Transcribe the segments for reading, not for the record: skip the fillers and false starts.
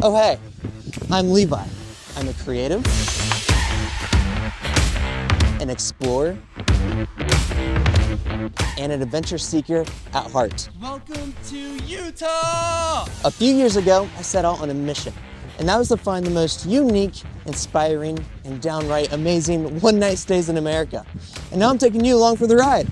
Oh hey, I'm Levi. I'm a creative, an explorer, and an adventure seeker at heart. Welcome to Utah! A few years ago, I set out on a mission, and that was to find the most unique, inspiring, and downright amazing one-night stays in America. And now I'm taking you along for the ride.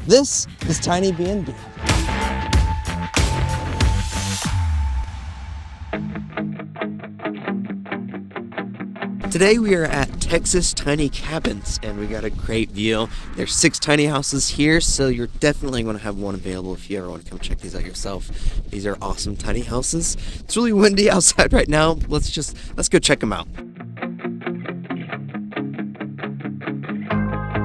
This is Tiny BNB. Today we are at Texas Tiny Cabins, and we got a great view. There's 6 tiny houses here, so you're definitely going to have one available if you ever want to come check these out yourself. These are awesome tiny houses. It's really windy outside right now. Let's go check them out.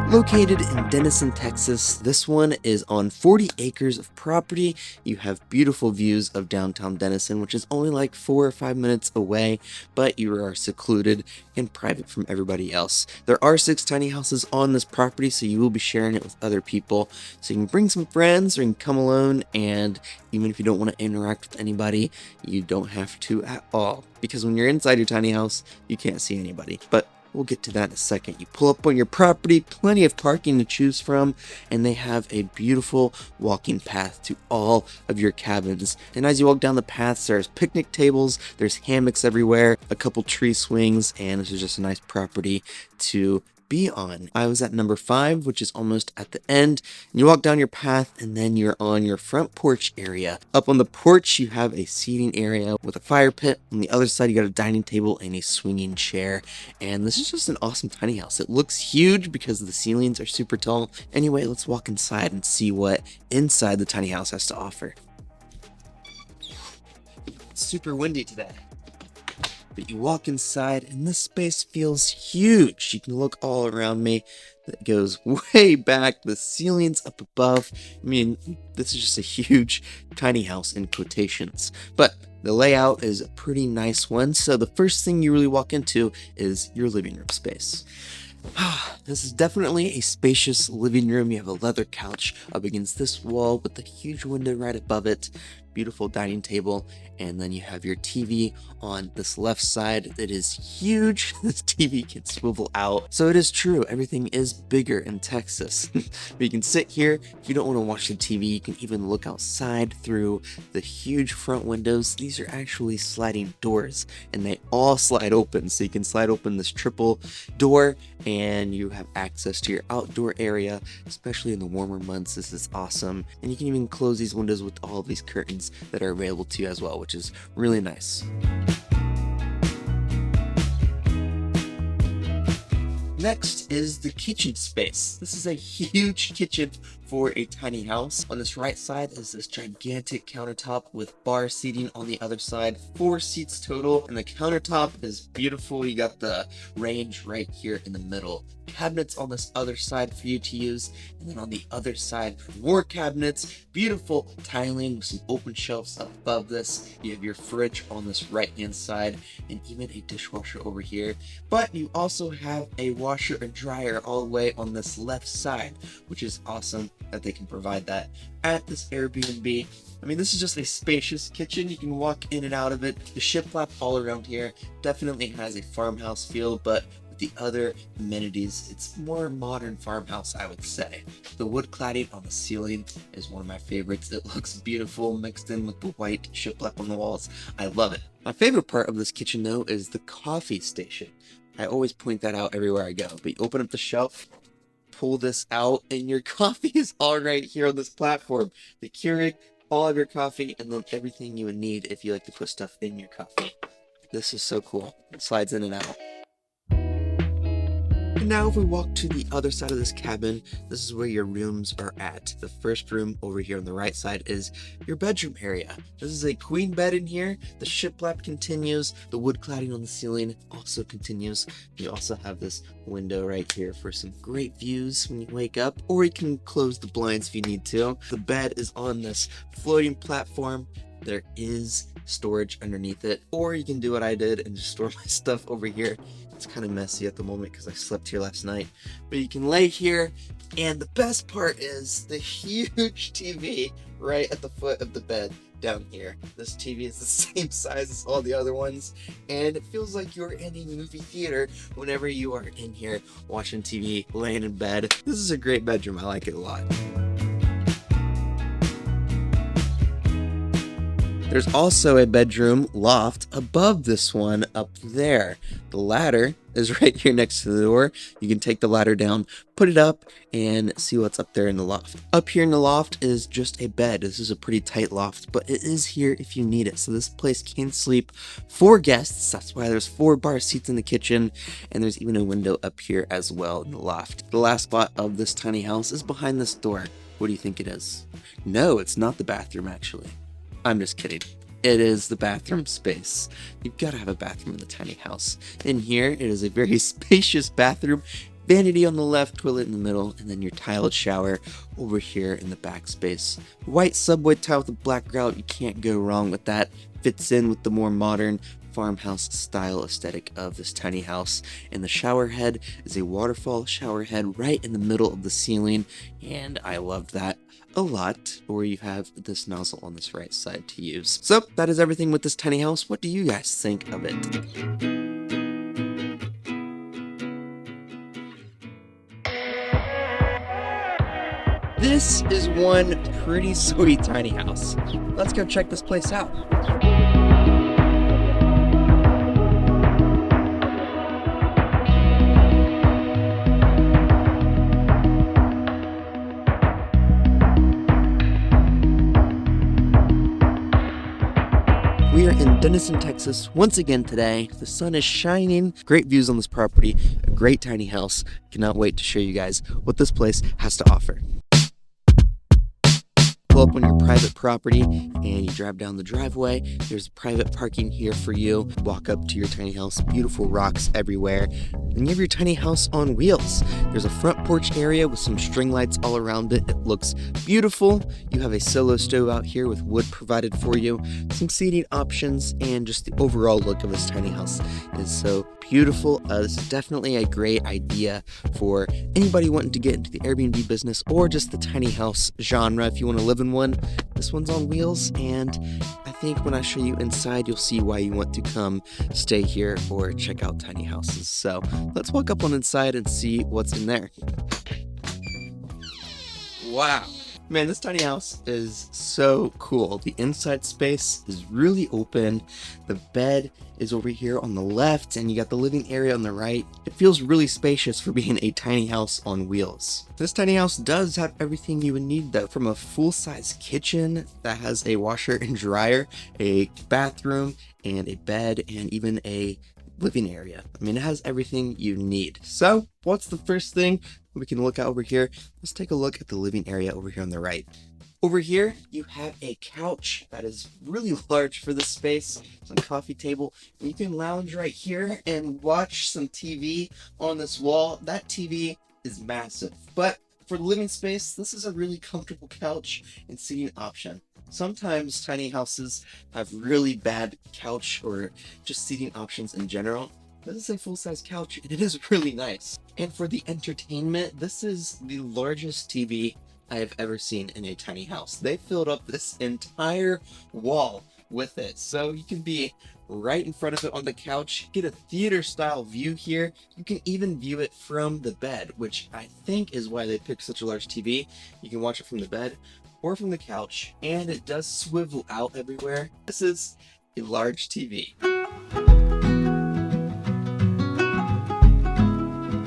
Located in Denison, Texas, this one is on 40 acres of property. You have beautiful views of downtown Denison, which is only like 4 or 5 minutes away, but you are secluded and private from everybody else. There are 6 tiny houses on this property, so you will be sharing it with other people. So you can bring some friends or you can come alone, and even if you don't want to interact with anybody, you don't have to at all. Because when you're inside your tiny house, you can't see anybody. But we'll get to that in a second. You pull up on your property, plenty of parking to choose from, and they have a beautiful walking path to all of your cabins. And as you walk down the paths, there's picnic tables, there's hammocks everywhere, a couple tree swings, and this is just a nice property to be on. I was at number 5, which is almost at the end. And you walk down your path and then you're on your front porch area. Up on the porch you have a seating area with a fire pit. On the other side you got a dining table and a swinging chair. And this is just an awesome tiny house. It looks huge because the ceilings are super tall. Anyway, let's walk inside and see what inside the tiny house has to offer. It's super windy today. But you walk inside and this space feels huge. You can look all around me. That goes way back. The ceiling's up above. I mean, this is just a huge tiny house in quotations. But the layout is a pretty nice one. So the first thing you really walk into is your living room space. This is definitely a spacious living room. You have a leather couch up against this wall with a huge window right above it. Beautiful dining table, and then you have your TV on this left side. It is huge. This TV can swivel out. So it is true, everything is bigger in Texas. But you can sit here. If you don't want to watch the TV, you can even look outside through the huge front windows. These are actually sliding doors, and they all slide open. So you can slide open this triple door, and you have access to your outdoor area, especially in the warmer months. This is awesome. And you can even close these windows with all of these curtains that are available to you as well, which is really nice. Next is the kitchen space. This is a huge kitchen for a tiny house. On this right side is this gigantic countertop with bar seating on the other side. 4 seats total, and the countertop is beautiful. You got the range right here in the middle. Cabinets on this other side for you to use, and then on the other side more cabinets. Beautiful tiling with some open shelves up above this. You have your fridge on this right hand side, and even a dishwasher over here. But you also have a washer and dryer all the way on this left side, which is awesome that they can provide that at this Airbnb. I mean, this is just a spacious kitchen. You can walk in and out of it. The shiplap all around here definitely has a farmhouse feel, but with the other amenities, it's more modern farmhouse, I would say. The wood cladding on the ceiling is one of my favorites. It looks beautiful mixed in with the white shiplap on the walls. I love it. My favorite part of this kitchen, though, is the coffee station. I always point that out everywhere I go. But you open up the shelf, pull this out, and your coffee is all right here on this platform. The Keurig, all of your coffee, and then everything you would need if you like to put stuff in your coffee. This is so cool. It slides in and out. And now if we walk to the other side of this cabin, this is where your rooms are at. The first room over here on the right side is your bedroom area. This is a queen bed in here. The shiplap continues. The wood cladding on the ceiling also continues. You also have this window right here for some great views when you wake up, or you can close the blinds if you need to. The bed is on this floating platform. There is storage underneath it, or you can do what I did and just store my stuff over here. It's kind of messy at the moment because I slept here last night, but you can lay here, and the best part is the huge TV right at the foot of the bed. down here. This TV is the same size as all the other ones, and it feels like you're in a movie theater whenever you are in here watching TV, laying in bed. This is a great bedroom. I like it a lot. There's also a bedroom loft above this one up there. The ladder is right here next to the door. You can take the ladder down, put it up, and see what's up there in the loft. Up here in the loft is just a bed. This is a pretty tight loft, but it is here if you need it. So this place can sleep 4 guests. That's why there's 4 bar seats in the kitchen, and there's even a window up here as well in the loft. The last spot of this tiny house is behind this door. What do you think it is? No, it's not the bathroom actually. I'm just kidding. It is the bathroom space. You've got to have a bathroom in the tiny house. In here, it is a very spacious bathroom. Vanity on the left, toilet in the middle, and then your tiled shower over here in the back space. White subway tile with a black grout. You can't go wrong with that. Fits in with the more modern farmhouse style aesthetic of this tiny house. And the shower head is a waterfall shower head right in the middle of the ceiling, and I love that a lot. Or you have this nozzle on this right side to use. So that is everything with this tiny house. What do you guys think of it? This is one pretty sweet tiny house. Let's go check this place out. We are in Denison, Texas once again today. The sun is shining. Great views on this property. A great tiny house. Cannot wait to show you guys what this place has to offer. Pull up on your private property and you drive down the driveway. There's private parking here for you. Walk up to your tiny house. Beautiful rocks everywhere. Then you have your tiny house on wheels. There's a front porch area with some string lights all around it. It looks beautiful. You have a solo stove out here with wood provided for you. Some seating options, and just the overall look of this tiny house is so beautiful. This is definitely a great idea for anybody wanting to get into the Airbnb business or just the tiny house genre. If you want to live in one, this one's on wheels, and I think when I show you inside, you'll see why you want to come stay here or check out tiny houses. So let's walk up on inside and see what's in there. Wow. Man, this tiny house is so cool. The inside space is really open. The bed is over here on the left, and you got the living area on the right. It feels really spacious for being a tiny house on wheels. This tiny house does have everything you would need though, from a full-size kitchen that has a washer and dryer, a bathroom, and a bed, and even a living area. I mean, it has everything you need. So what's the first thing we can look at over here? Let's take a look at the living area over here on the right. Over here, you have a couch that is really large for this space. Some coffee table. You can lounge right here and watch some TV on this wall. That TV is massive, but for the living space, this is a really comfortable couch and seating option. Sometimes tiny houses have really bad couch or just seating options in general. This is a full-size couch, and it is really nice. And for the entertainment, this is the largest TV I have ever seen in a tiny house. They filled up this entire wall with it, so you can be right in front of it on the couch, get a theater-style view here. You can even view it from the bed, which I think is why they picked such a large TV. You can watch it from the bed or from the couch, and it does swivel out everywhere. This is a large TV.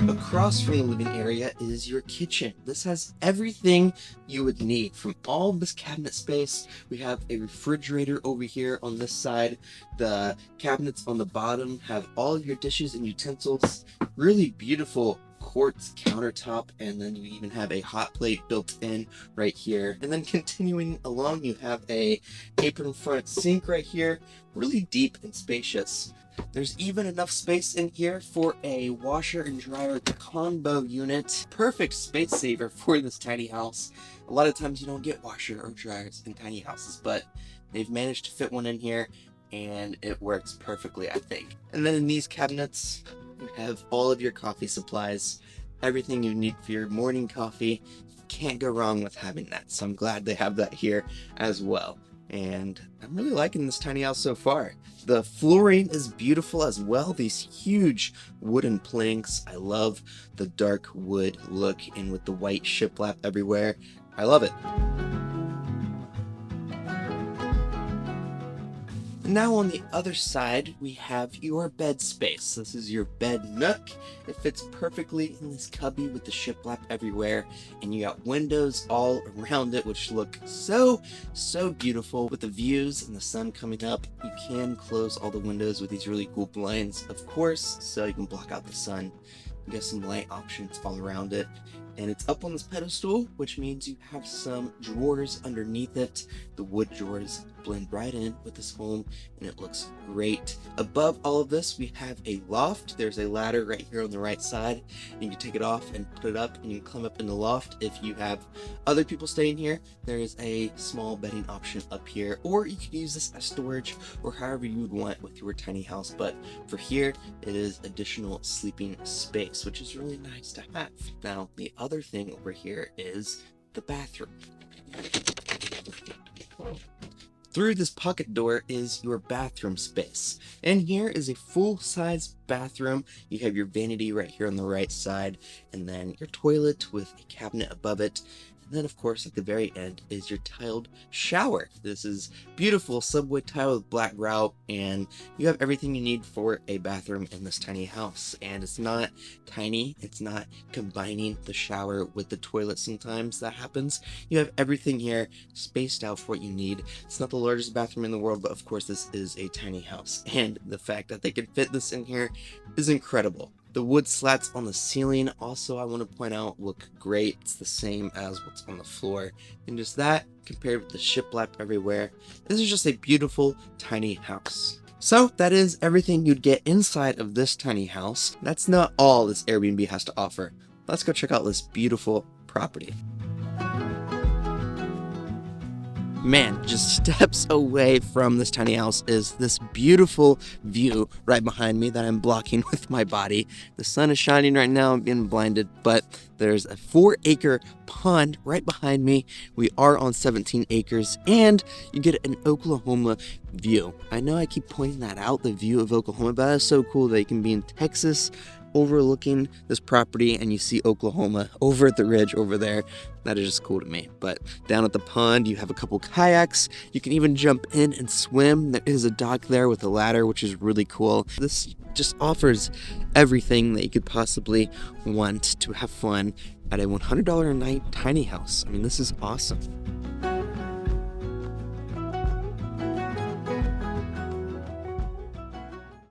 Across from the living area is your kitchen. This has everything you would need. From all of this cabinet space, we have a refrigerator over here on this side. The cabinets on the bottom have all of your dishes and utensils. Really beautiful quartz countertop, and then you even have a hot plate built in right here. And then continuing along, you have a apron front sink right here. Really deep and spacious. There's even enough space in here for a washer and dryer combo unit. Perfect space saver for this tiny house. A lot of times you don't get washer or dryers in tiny houses, but they've managed to fit one in here, and it works perfectly, I think. And then in these cabinets, you have all of your coffee supplies, everything you need for your morning coffee. Can't go wrong with having that, so I'm glad they have that here as well. and I'm really liking this tiny house so far. The flooring is beautiful as well. These huge wooden planks. I love the dark wood look and with the white shiplap everywhere. I love it. Now on the other side, we have your bed space. This is your bed nook. It fits perfectly in this cubby with the shiplap everywhere, and you got windows all around it, which look so beautiful. With the views and the sun coming up, you can close all the windows with these really cool blinds, of course, so you can block out the sun. You got some light options all around it. And it's up on this pedestal, which means you have some drawers underneath it. The wood drawers blend right in with this home, and it looks great. Above all of this, we have a loft. There's a ladder right here on the right side. You can take it off and put it up, and you can climb up in the loft. If you have other people staying here, there is a small bedding option up here, or you could use this as storage or however you would want with your tiny house. But for here, it is additional sleeping space, which is really nice to have. Now, the other thing over here is the bathroom. Through this pocket door is your bathroom space. And here is a full-size bathroom. You have your vanity right here on the right side, and then your toilet with a cabinet above it. And then, of course, at the very end is your tiled shower. This is beautiful subway tile with black grout, and you have everything you need for a bathroom in this tiny house. And it's not tiny. It's not combining the shower with the toilet sometimes that happens. You have everything here spaced out for what you need. It's not the largest bathroom in the world, but of course this is a tiny house. And the fact that they can fit this in here is incredible. The wood slats on the ceiling also, I want to point out, look great. It's the same as what's on the floor. And just that, compared with the shiplap everywhere, this is just a beautiful tiny house. So that is everything you'd get inside of this tiny house. That's not all this Airbnb has to offer. Let's go check out this beautiful property. Man, just steps away from this tiny house is this beautiful view right behind me that I'm blocking with my body. The sun is shining right now, I'm being blinded, but there's a 4-acre pond right behind me. We are on 17 acres, and you get an Oklahoma view. I know I keep pointing that out, the view of Oklahoma, but it's so cool that you can be in Texas overlooking this property and you see Oklahoma over at the ridge over there. That is just cool to me. But down at the pond, you have a couple kayaks. You can even jump in and swim. There is a dock there with a ladder, which is really cool. This just offers everything that you could possibly want to have fun at a $100 a night tiny house. I mean, this is awesome.